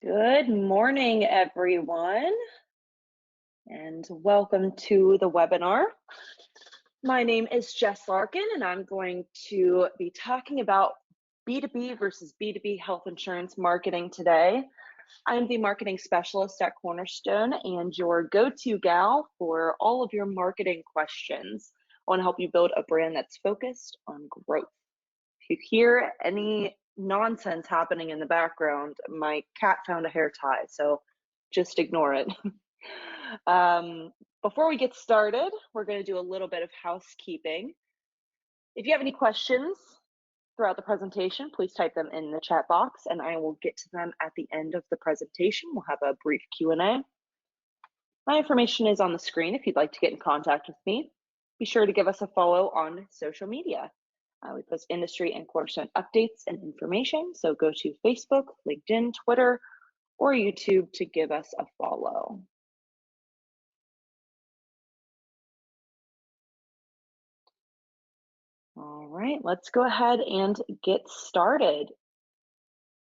Good morning, everyone, and welcome to the webinar. My name is Jess Larkin, and I'm going to be talking about B2B versus B2B health insurance marketing today. I'm the marketing specialist at Cornerstone and your go-to gal for all of your marketing questions. I want to help you build a brand that's focused on growth. If you hear any nonsense happening in the background, my cat found a hair tie, so just ignore it. Before we get started, we're going to do a little bit of housekeeping. If you have any questions throughout the presentation, please type them in the chat box and I will get to them at the end of the presentation. We'll have a brief Q&A. My information is on the screen if you'd like to get in contact with me. Be sure to give us a follow on social media. We post industry and Cornerstone updates and information, so go to Facebook, LinkedIn, Twitter, or YouTube to give us a follow. All right, let's go ahead and get started.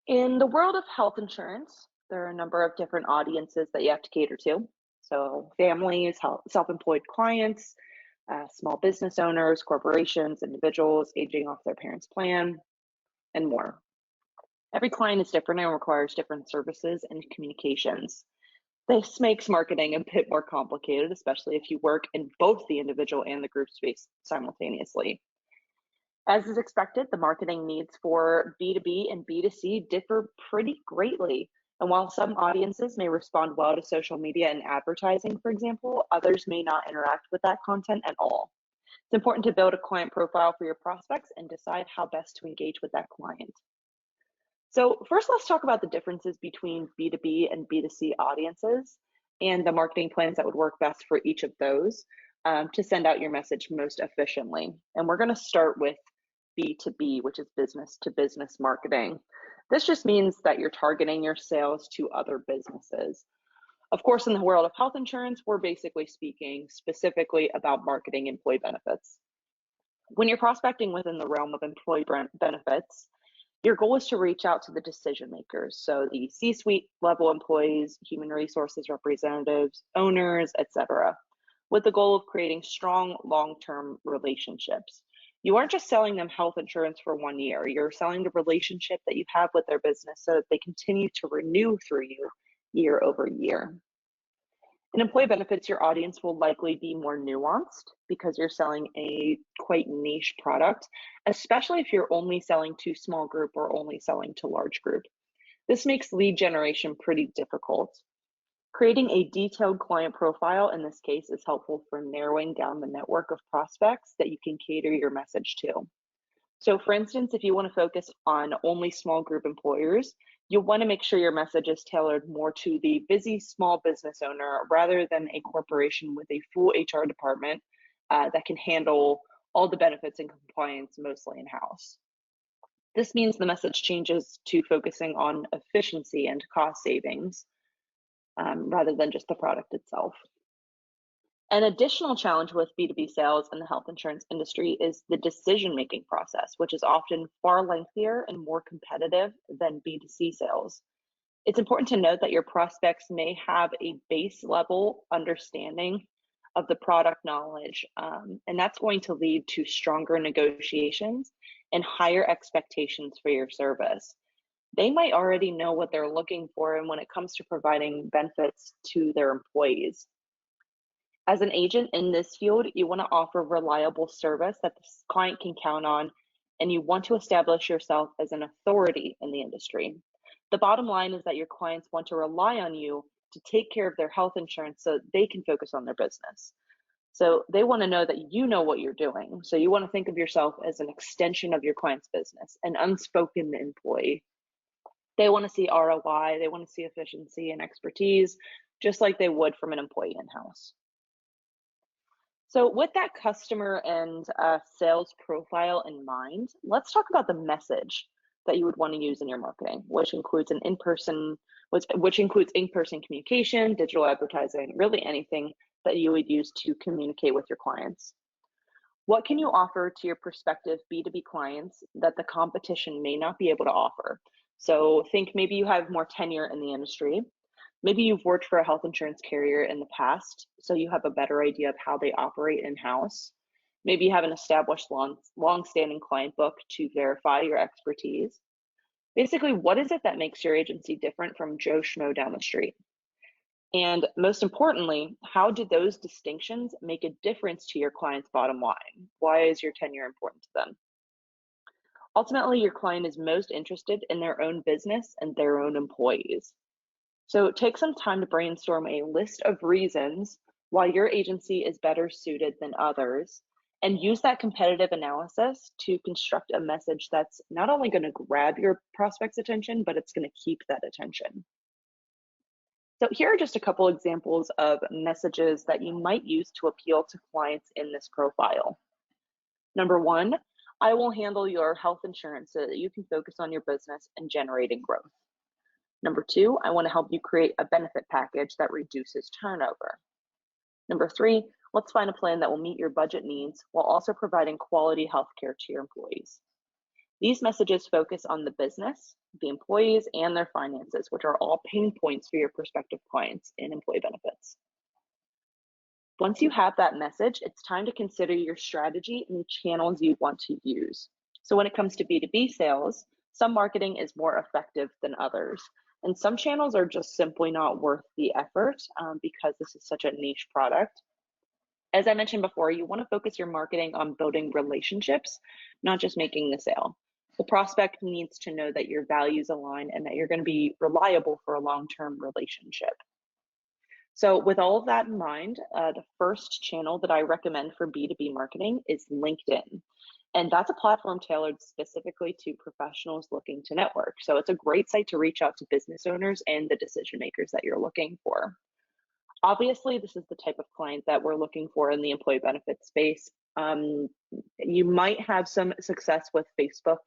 In the world of health insurance, there are a number of different audiences that you have to cater to. So families, self-employed clients, small business owners, corporations, individuals aging off their parents' plan, and more. Every client is different and requires different services and communications. This makes marketing a bit more complicated, especially if you work in both the individual and the group space simultaneously. As is expected, the marketing needs for B2B and B2C differ pretty greatly. And while some audiences may respond well to social media and advertising, for example, others may not interact with that content at all. It's important to build a client profile for your prospects and decide how best to engage with that client. So first, let's talk about the differences between B2B and B2C audiences and the marketing plans that would work best for each of those to send out your message most efficiently. And we're going to start with B2B, which is business to business marketing. This just means that you're targeting your sales to other businesses. Of course, in the world of health insurance, we're basically speaking specifically about marketing employee benefits. When you're prospecting within the realm of employee benefits, your goal is to reach out to the decision makers, so the C-suite level employees, human resources representatives, owners, etc., with the goal of creating strong long-term relationships. You aren't just selling them health insurance for 1 year, you're selling the relationship that you have with their business so that they continue to renew through you year over year. In employee benefits, your audience will likely be more nuanced because you're selling a quite niche product, especially if you're only selling to small group or only selling to large group. This makes lead generation pretty difficult. Creating a detailed client profile in this case is helpful for narrowing down the network of prospects that you can cater your message to. So for instance, if you want to focus on only small group employers, you'll want to make sure your message is tailored more to the busy small business owner rather than a corporation with a full HR department that can handle all the benefits and compliance mostly in-house. This means the message changes to focusing on efficiency and cost savings rather than just the product itself. An additional challenge with B2B sales in the health insurance industry is the decision-making process, which is often far lengthier and more competitive than B2C sales. It's important to note that your prospects may have a base level understanding of the product knowledge, and that's going to lead to stronger negotiations and higher expectations for your service. They might already know what they're looking for and when it comes to providing benefits to their employees. As an agent in this field, you want to offer reliable service that the client can count on, and you want to establish yourself as an authority in the industry. The bottom line is that your clients want to rely on you to take care of their health insurance so they can focus on their business. So they want to know that you know what you're doing. So you want to think of yourself as an extension of your client's business, an unspoken employee. They want to see ROI, they want to see efficiency and expertise, just like they would from an employee in-house. So with that customer and sales profile in mind, let's talk about the message that you would want to use in your marketing, which includes in-person communication, digital advertising, really anything that you would use to communicate with your clients. What can you offer to your prospective B2B clients that the competition may not be able to offer? So think maybe you have more tenure in the industry. Maybe you've worked for a health insurance carrier in the past, so you have a better idea of how they operate in-house. Maybe you have an established long-standing client book to verify your expertise. Basically, what is it that makes your agency different from Joe Schmo down the street? And most importantly, how do those distinctions make a difference to your client's bottom line? Why is your tenure important to them? Ultimately, your client is most interested in their own business and their own employees. So take some time to brainstorm a list of reasons why your agency is better suited than others, and use that competitive analysis to construct a message that's not only going to grab your prospect's attention, but it's going to keep that attention. So here are just a couple examples of messages that you might use to appeal to clients in this profile. Number one, I will handle your health insurance so that you can focus on your business and generating growth. Number two, I want to help you create a benefit package that reduces turnover. Number three, let's find a plan that will meet your budget needs while also providing quality healthcare to your employees. These messages focus on the business, the employees, and their finances, which are all pain points for your prospective clients in employee benefits. Once you have that message, it's time to consider your strategy and the channels you want to use. So when it comes to B2B sales, some marketing is more effective than others. And some channels are just simply not worth the effort because this is such a niche product. As I mentioned before, you want to focus your marketing on building relationships, not just making the sale. The prospect needs to know that your values align and that you're going to be reliable for a long-term relationship. So with all of that in mind, the first channel that I recommend for B2B marketing is LinkedIn. And that's a platform tailored specifically to professionals looking to network. So it's a great site to reach out to business owners and the decision makers that you're looking for. Obviously, this is the type of client that we're looking for in the employee benefits space. You might have some success with Facebook,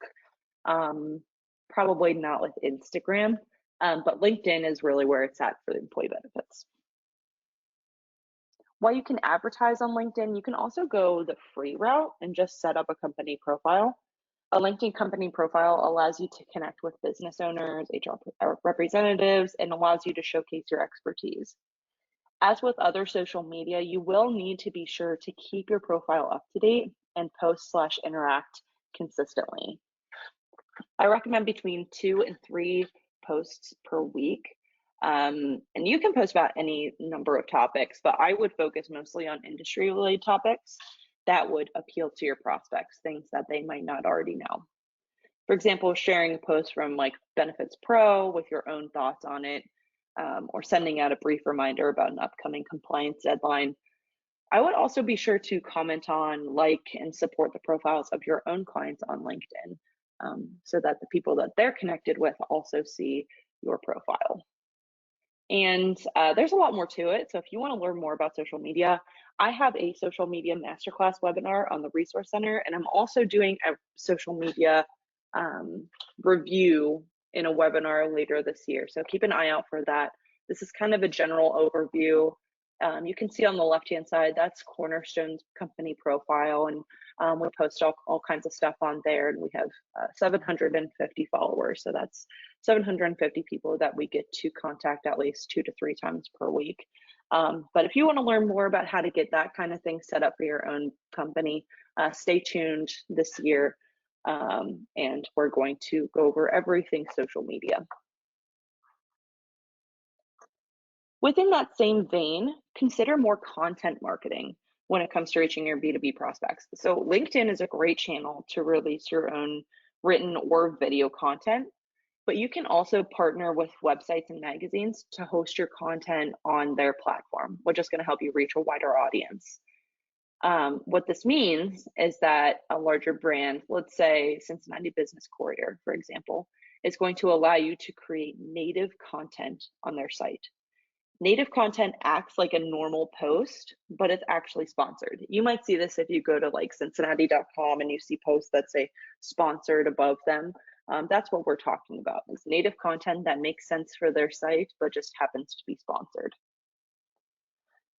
probably not with Instagram, but LinkedIn is really where it's at for the employee benefits. While you can advertise on LinkedIn, you can also go the free route and just set up a company profile. A LinkedIn company profile allows you to connect with business owners, HR representatives, and allows you to showcase your expertise. As with other social media, you will need to be sure to keep your profile up to date and post/interact consistently. I recommend between 2 and 3 posts per week. And you can post about any number of topics, but I would focus mostly on industry related topics that would appeal to your prospects, things that they might not already know. For example, sharing a post from like Benefits Pro with your own thoughts on it, or sending out a brief reminder about an upcoming compliance deadline. I would also be sure to comment on, like, and support the profiles of your own clients on LinkedIn so that the people that they're connected with also see your profile. And there's a lot more to it. So if you want to learn more about social media, I have a social media masterclass webinar on the Resource Center, and I'm also doing a social media review in a webinar later this year. So keep an eye out for that. This is kind of a general overview. You can see on the left-hand side, that's Cornerstone's company profile, and we post all kinds of stuff on there, and we have 750 followers. So that's 750 people that we get to contact at least 2 to 3 times per week. But if you want to learn more about how to get that kind of thing set up for your own company, stay tuned this year, and we're going to go over everything social media. Within that same vein, consider more content marketing when it comes to reaching your B2B prospects. So LinkedIn is a great channel to release your own written or video content, but you can also partner with websites and magazines to host your content on their platform, which is going to help you reach a wider audience. What this means is that a larger brand, let's say Cincinnati Business Courier, for example, is going to allow you to create native content on their site. Native content acts like a normal post, but it's actually sponsored. You might see this if you go to like Cincinnati.com and you see posts that say sponsored above them. That's what we're talking about, is native content that makes sense for their site, but just happens to be sponsored.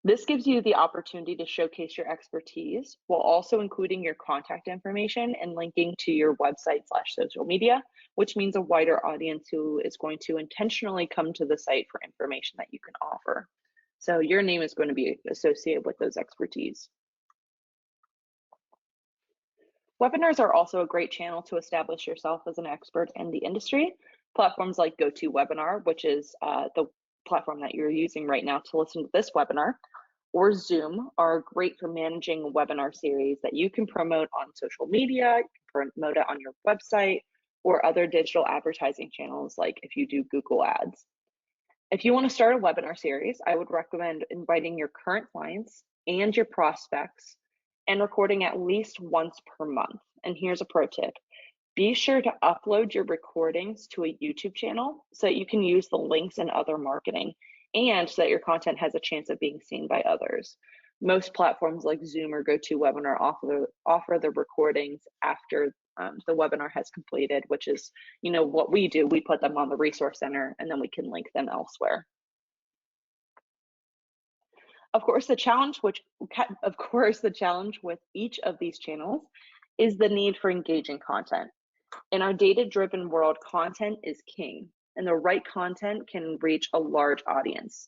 This gives you the opportunity to showcase your expertise while also including your contact information and linking to your website/social media, which means a wider audience who is going to intentionally come to the site for information that you can offer. So your name is going to be associated with those expertise. Webinars are also a great channel to establish yourself as an expert in the industry. Platforms like GoToWebinar, which is the platform that you're using right now to listen to this webinar, or Zoom are great for managing a webinar series that you can promote on social media, you can promote it on your website, or other digital advertising channels like if you do Google Ads. If you want to start a webinar series, I would recommend inviting your current clients and your prospects and recording at least once per month. And here's a pro tip. Be sure to upload your recordings to a YouTube channel so that you can use the links in other marketing and so that your content has a chance of being seen by others. Most platforms like Zoom or GoToWebinar offer the recordings after the webinar has completed, which is, what we do. We put them on the resource center and then we can link them elsewhere. Of course, the challenge with each of these channels is the need for engaging content. In our data-driven world, content is king, and the right content can reach a large audience.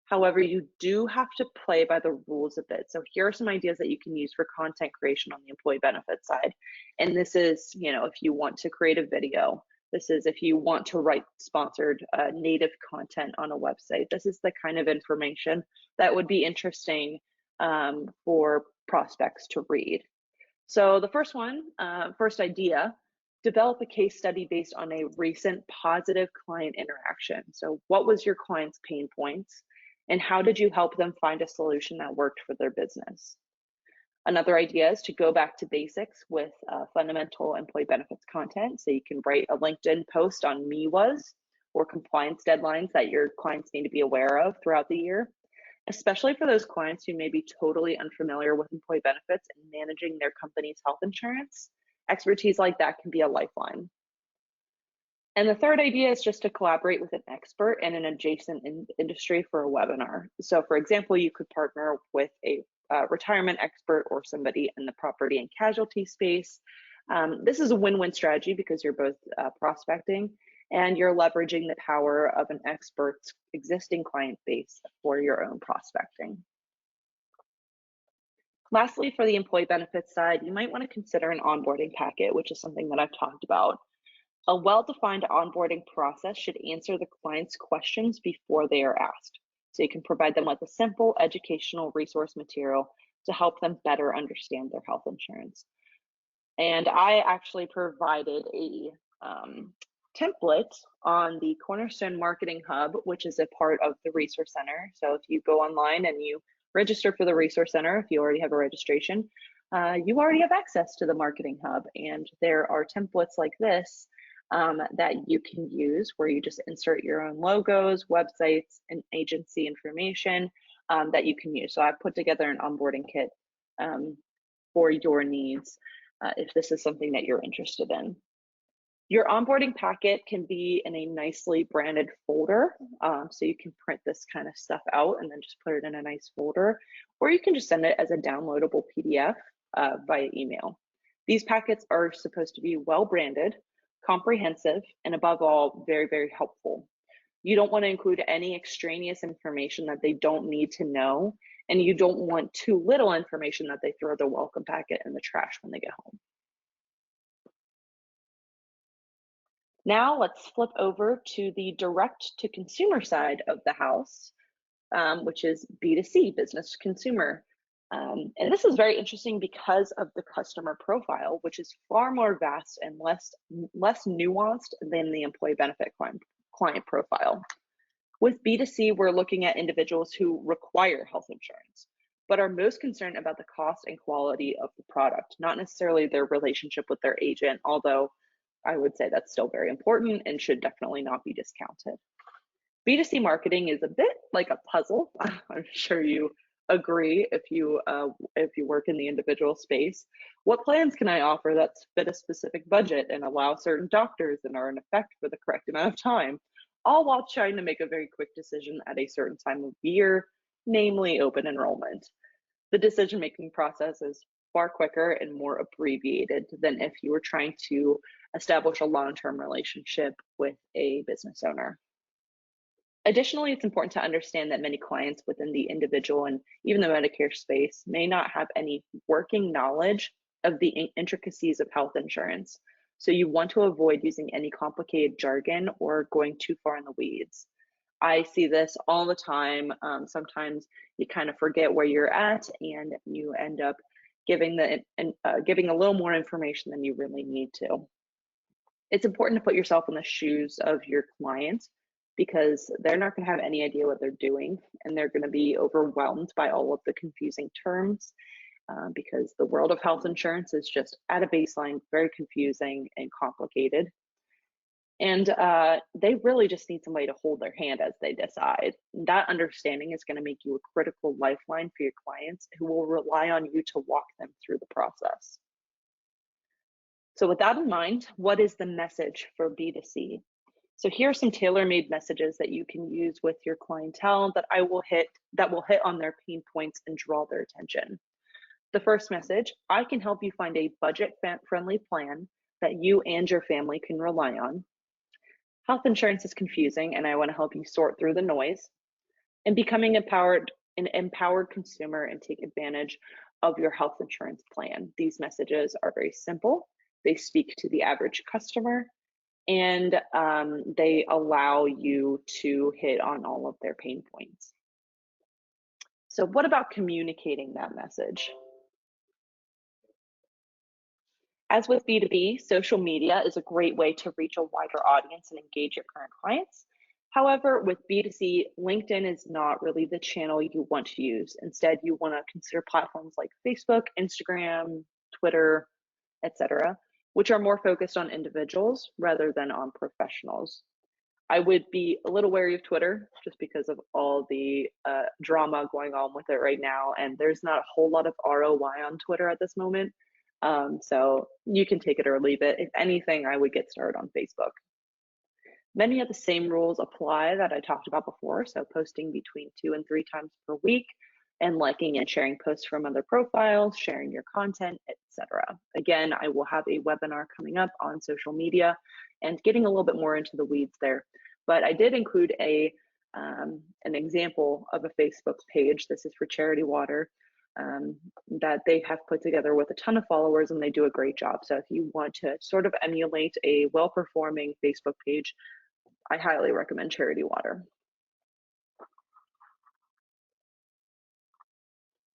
However, you do have to play by the rules a bit. So here are some ideas that you can use for content creation on the employee benefits side. And this is, if you want to create a video. This is if you want to write sponsored native content on a website. This is the kind of information that would be interesting for prospects to read. So the first idea, develop a case study based on a recent positive client interaction. So what was your client's pain points and how did you help them find a solution that worked for their business? Another idea is to go back to basics with fundamental employee benefits content. So you can write a LinkedIn post on MeWas or compliance deadlines that your clients need to be aware of throughout the year, especially for those clients who may be totally unfamiliar with employee benefits and managing their company's health insurance. Expertise like that can be a lifeline. And the third idea is just to collaborate with an expert in an adjacent industry for a webinar. So for example, you could partner with a retirement expert or somebody in the property and casualty space. This is a win-win strategy because you're both prospecting and you're leveraging the power of an expert's existing client base for your own prospecting. Lastly, for the employee benefits side, you might want to consider an onboarding packet, which is something that I've talked about. A well-defined onboarding process should answer the client's questions before they are asked. So you can provide them with a simple educational resource material to help them better understand their health insurance. And I actually provided a template on the Cornerstone Marketing Hub, which is a part of the Resource Center. So if you go online and you register for the Resource Center, if you already have a registration, you already have access to the Marketing Hub. And there are templates like this that you can use where you just insert your own logos, websites, and agency information that you can use. So I've put together an onboarding kit for your needs if this is something that you're interested in. Your onboarding packet can be in a nicely branded folder. So you can print this kind of stuff out and then just put it in a nice folder, or you can just send it as a downloadable PDF via email. These packets are supposed to be well branded, comprehensive, and above all, very, very helpful. You don't want to include any extraneous information that they don't need to know, and you don't want too little information that they throw the welcome packet in the trash when they get home. Now let's flip over to the direct to consumer side of the house, which is B2C, business to consumer. And this is very interesting because of the customer profile, which is far more vast and less nuanced than the employee benefit client profile. With B2C, we're looking at individuals who require health insurance, but are most concerned about the cost and quality of the product, not necessarily their relationship with their agent, although I would say that's still very important and should definitely not be discounted. B2C marketing is a bit like a puzzle. I'm sure you agree if you work in the individual space. What plans can I offer that fit a specific budget and allow certain doctors and are in effect for the correct amount of time, all while trying to make a very quick decision at a certain time of year namely open enrollment. The decision-making process is far quicker and more abbreviated than if you were trying to establish a long-term relationship with a business owner. Additionally, it's important to understand that many clients within the individual and even the Medicare space may not have any working knowledge of the intricacies of health insurance. So you want to avoid using any complicated jargon or going too far in the weeds. I see this all the time. Sometimes you kind of forget where you're at and you end up giving giving a little more information than you really need to. It's important to put yourself in the shoes of your client because they're not going to have any idea what they're doing, and they're going to be overwhelmed by all of the confusing terms because the world of health insurance is just at a baseline very confusing and complicated. And they really just need somebody to hold their hand as they decide. That understanding is going to make you a critical lifeline for your clients who will rely on you to walk them through the process. So with that in mind, what is the message for B2C? So here are some tailor-made messages that you can use with your clientele that will hit on their pain points and draw their attention. The first message: I can help you find a budget-friendly plan that you and your family can rely on. Health insurance is confusing, and I want to help you sort through the noise. And becoming an empowered consumer and take advantage of your health insurance plan. These messages are very simple. They speak to the average customer, and they allow you to hit on all of their pain points. So what about communicating that message? As with B2B, social media is a great way to reach a wider audience and engage your current clients. However, with B2C, LinkedIn is not really the channel you want to use. Instead, you want to consider platforms like Facebook, Instagram, Twitter, etc., which are more focused on individuals rather than on professionals. I would be a little wary of Twitter just because of all the drama going on with it right now, and there's not a whole lot of ROI on Twitter at this moment. So you can take it or leave it. If anything, I would get started on Facebook. Many of the same rules apply that I talked about before, so posting between 2 and 3 times per week, and liking and sharing posts from other profiles, sharing your content, etc. Again, I will have a webinar coming up on social media and getting a little bit more into the weeds there. But I did include an example of a Facebook page. This is for Charity Water that they have put together with a ton of followers, and they do a great job. So if you want to sort of emulate a well-performing Facebook page, I highly recommend Charity Water.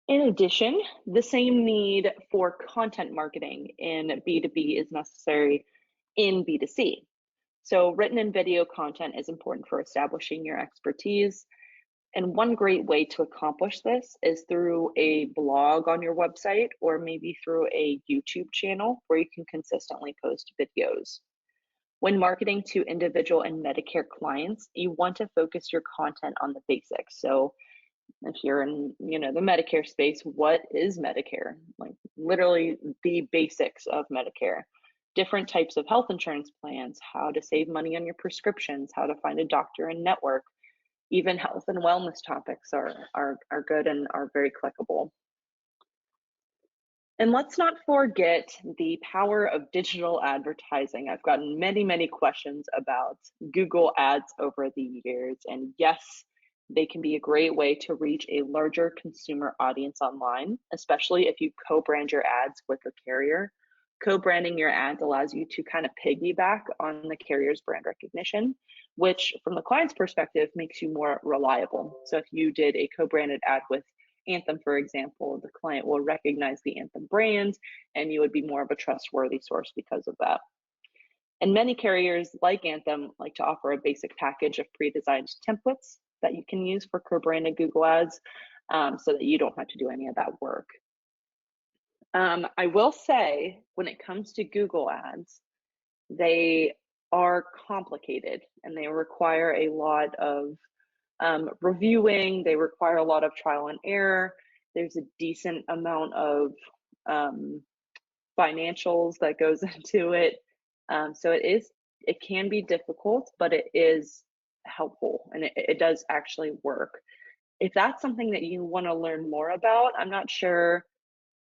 In addition, the same need for content marketing in B2B is necessary in B2C. So written and video content is important for establishing your expertise. And one great way to accomplish this is through a blog on your website, or maybe through a YouTube channel where you can consistently post videos. When marketing to individual and Medicare clients, you want to focus your content on the basics. So if you're in the Medicare space, what is Medicare? Like literally the basics of Medicare. Different types of health insurance plans, how to save money on your prescriptions, how to find a doctor and network. Even health and wellness topics are good and are very clickable. And let's not forget the power of digital advertising. I've gotten many questions about Google Ads over the years, and yes, they can be a great way to reach a larger consumer audience online, especially if you co-brand your ads with a carrier. Co-branding your ads allows you to kind of piggyback on the carrier's brand recognition, which from the client's perspective makes you more reliable. So if you did a co-branded ad with Anthem, for example, the client will recognize the Anthem brand, and you would be more of a trustworthy source because of that. And many carriers like Anthem like to offer a basic package of pre-designed templates that you can use for co-branded Google Ads so that you don't have to do any of that work. I will say, when it comes to Google Ads, they are complicated and they require a lot of reviewing. They require a lot of trial and error. There's a decent amount of financials that goes into it. So it can be difficult, but it is helpful, and it does actually work. If that's something that you want to learn more about, I'm not sure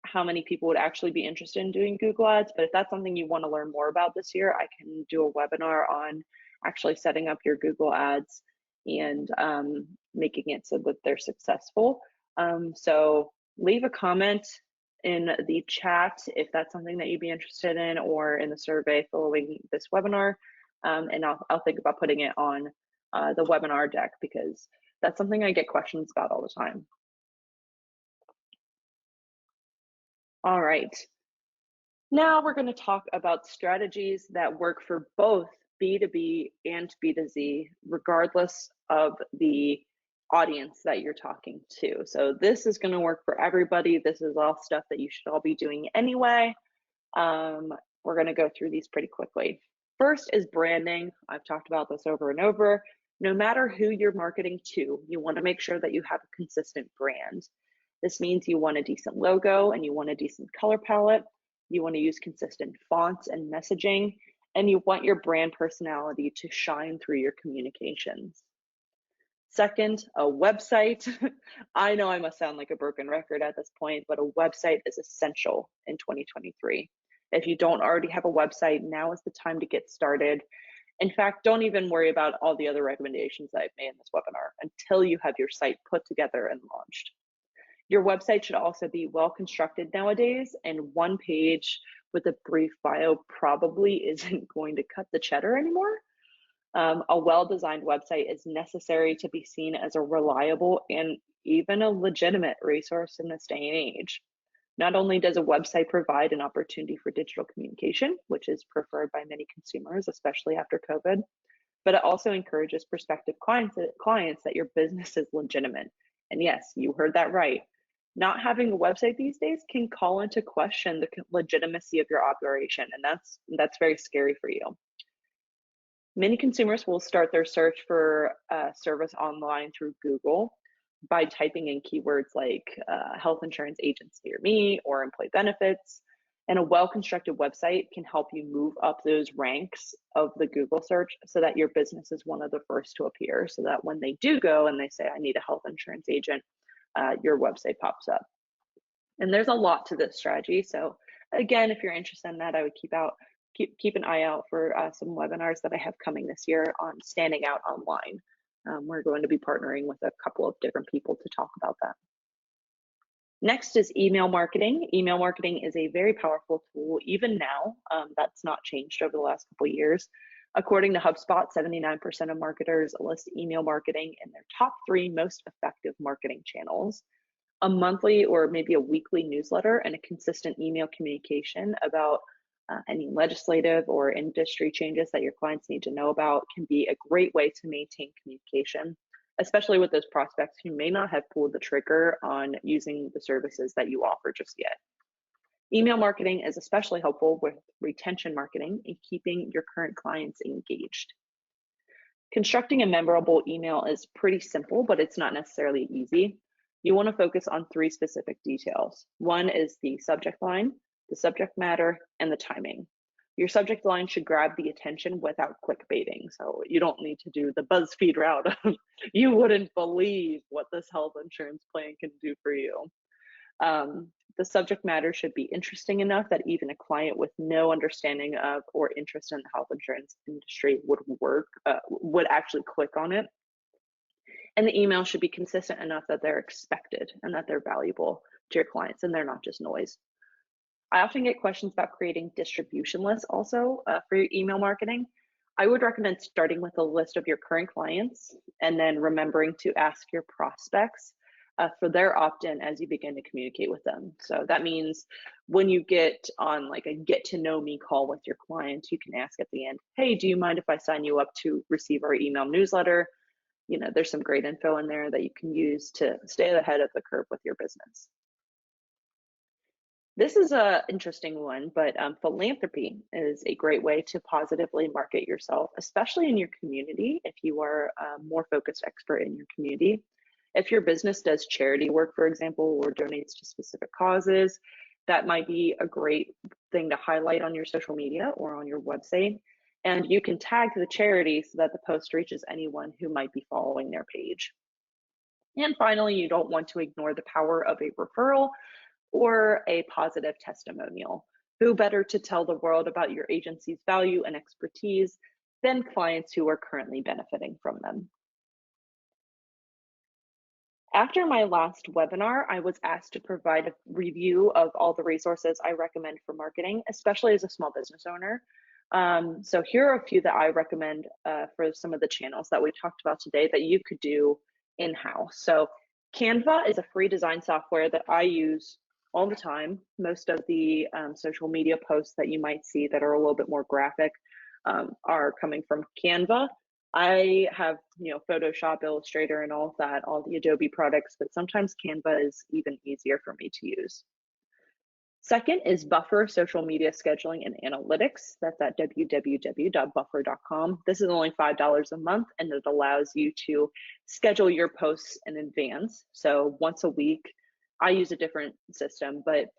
how many people would actually be interested in doing Google Ads, but if that's something you want to learn more about this year, I can do a webinar on actually setting up your Google Ads and making it so that they're successful. So leave a comment in the chat if that's something that you'd be interested in, or in the survey following this webinar, and I'll think about putting it on the webinar deck, because that's something I get questions about all the time. All right, now we're going to talk about strategies that work for both B2B and B2C, regardless of the audience that you're talking to. So this is going to work for everybody. This is all stuff that you should all be doing anyway. We're going to go through these pretty quickly. First is branding. I've talked about this over and over. No matter who you're marketing to, you want to make sure that you have a consistent brand. This means you want a decent logo and you want a decent color palette. You want to use consistent fonts and messaging, and you want your brand personality to shine through your communications. Second, a website. I know I must sound like a broken record at this point, but a website is essential in 2023. If you don't already have a website, now is the time to get started. In fact, don't even worry about all the other recommendations that I've made in this webinar until you have your site put together and launched. Your website should also be well constructed nowadays, and one page with a brief bio probably isn't going to cut the cheddar anymore. A well-designed website is necessary to be seen as a reliable and even a legitimate resource in this day and age. Not only does a website provide an opportunity for digital communication, which is preferred by many consumers, especially after COVID, but it also encourages prospective clients that your business is legitimate. And yes, you heard that right. Not having a website these days can call into question the legitimacy of your operation, and that's very scary for you. Many consumers will start their search for a service online through Google by typing in keywords like health insurance agents near me or employee benefits. And a well-constructed website can help you move up those ranks of the Google search so that your business is one of the first to appear, so that when they do go and they say, I need a health insurance agent, your website pops up. And there's a lot to this strategy. So again, if you're interested in that, I would keep an eye out for some webinars that I have coming this year on standing out online. We're going to be partnering with a couple of different people to talk about that. Next is email marketing. Email marketing is a very powerful tool even now. That's not changed over the last couple of years. According to HubSpot, 79% of marketers list email marketing in their top 3 most effective marketing channels. A monthly or maybe a weekly newsletter and a consistent email communication about any legislative or industry changes that your clients need to know about can be a great way to maintain communication, especially with those prospects who may not have pulled the trigger on using the services that you offer just yet. Email marketing is especially helpful with retention marketing and keeping your current clients engaged. Constructing a memorable email is pretty simple, but it's not necessarily easy. You want to focus on 3 specific details. One is the subject line, the subject matter, and the timing. Your subject line should grab the attention without clickbaiting. So you don't need to do the BuzzFeed route of, you wouldn't believe what this health insurance plan can do for you. The subject matter should be interesting enough that even a client with no understanding of or interest in the health insurance industry would actually click on it. And the email should be consistent enough that they're expected and that they're valuable to your clients and they're not just noise. I often get questions about creating distribution lists also for your email marketing. I would recommend starting with a list of your current clients and then remembering to ask your prospects for their opt-in as you begin to communicate with them. So that means when you get on like a get to know me call with your clients, you can ask at the end, hey, do you mind if I sign you up to receive our email newsletter? You know, there's some great info in there that you can use to stay ahead of the curve with your business. This is an interesting one, but philanthropy is a great way to positively market yourself, especially in your community if you are a more focused expert in your community. If your business does charity work, for example, or donates to specific causes, that might be a great thing to highlight on your social media or on your website. And you can tag the charity so that the post reaches anyone who might be following their page. And finally, you don't want to ignore the power of a referral or a positive testimonial. Who better to tell the world about your agency's value and expertise than clients who are currently benefiting from them? After my last webinar, I was asked to provide a review of all the resources I recommend for marketing, especially as a small business owner. So here are a few that I recommend for some of the channels that we talked about today that you could do in-house. So Canva is a free design software that I use all the time. Most of the social media posts that you might see that are a little bit more graphic are coming from Canva. I have, Photoshop, Illustrator, and all of that, all the Adobe products, but sometimes Canva is even easier for me to use. Second is Buffer Social Media Scheduling and Analytics. That's at www.buffer.com. This is only $5 a month, and it allows you to schedule your posts in advance. So once a week, I use a different system, but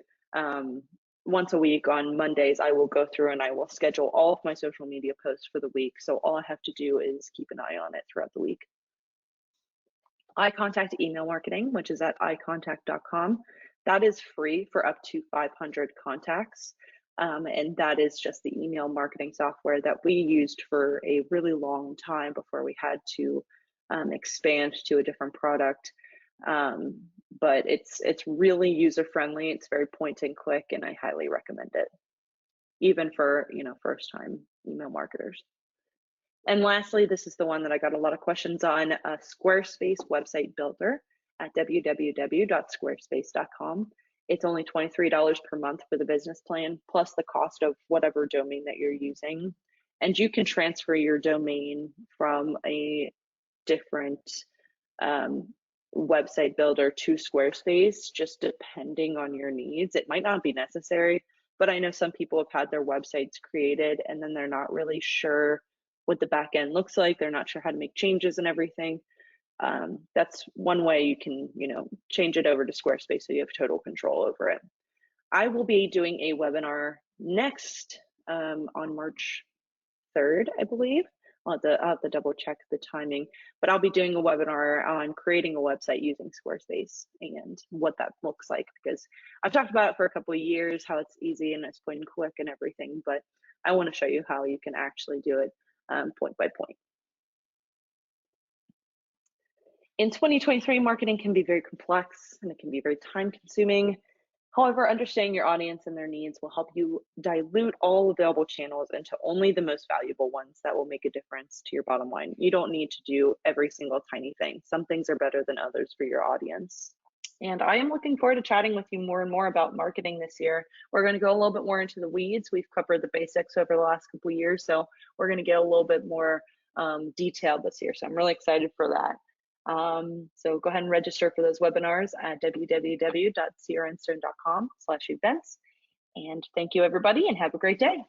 once a week on Mondays, I will go through and I will schedule all of my social media posts for the week. So all I have to do is keep an eye on it throughout the week. iContact email marketing, which is at iContact.com. That is free for up to 500 contacts. And that is just the email marketing software that we used for a really long time before we had to expand to a different product. But it's really user friendly. It's very point and click, and I highly recommend it, even for first time email marketers. And lastly, this is the one that I got a lot of questions on, Squarespace website builder at www.squarespace.com. It's only $23 per month for the business plan, plus the cost of whatever domain that you're using. And you can transfer your domain from a different website builder to Squarespace, just depending on your needs. It might not be necessary, but I know some people have had their websites created and then they're not really sure what the back end looks like. They're not sure how to make changes and everything. That's one way you can, change it over to Squarespace so you have total control over it. I will be doing a webinar next on March 3rd, I believe. I'll have to double check the timing, but I'll be doing a webinar on creating a website using Squarespace and what that looks like, because I've talked about it for a couple of years, how it's easy and it's point and click and everything, but I want to show you how you can actually do it point by point. In 2023, marketing can be very complex and it can be very time consuming. However, understanding your audience and their needs will help you dilute all available channels into only the most valuable ones that will make a difference to your bottom line. You don't need to do every single tiny thing. Some things are better than others for your audience. And I am looking forward to chatting with you more and more about marketing this year. We're going to go a little bit more into the weeds. We've covered the basics over the last couple of years, so we're going to get a little bit more detailed this year. So I'm really excited for that. So go ahead and register for those webinars at www.ciaranstone.com/events. And thank you, everybody, and have a great day.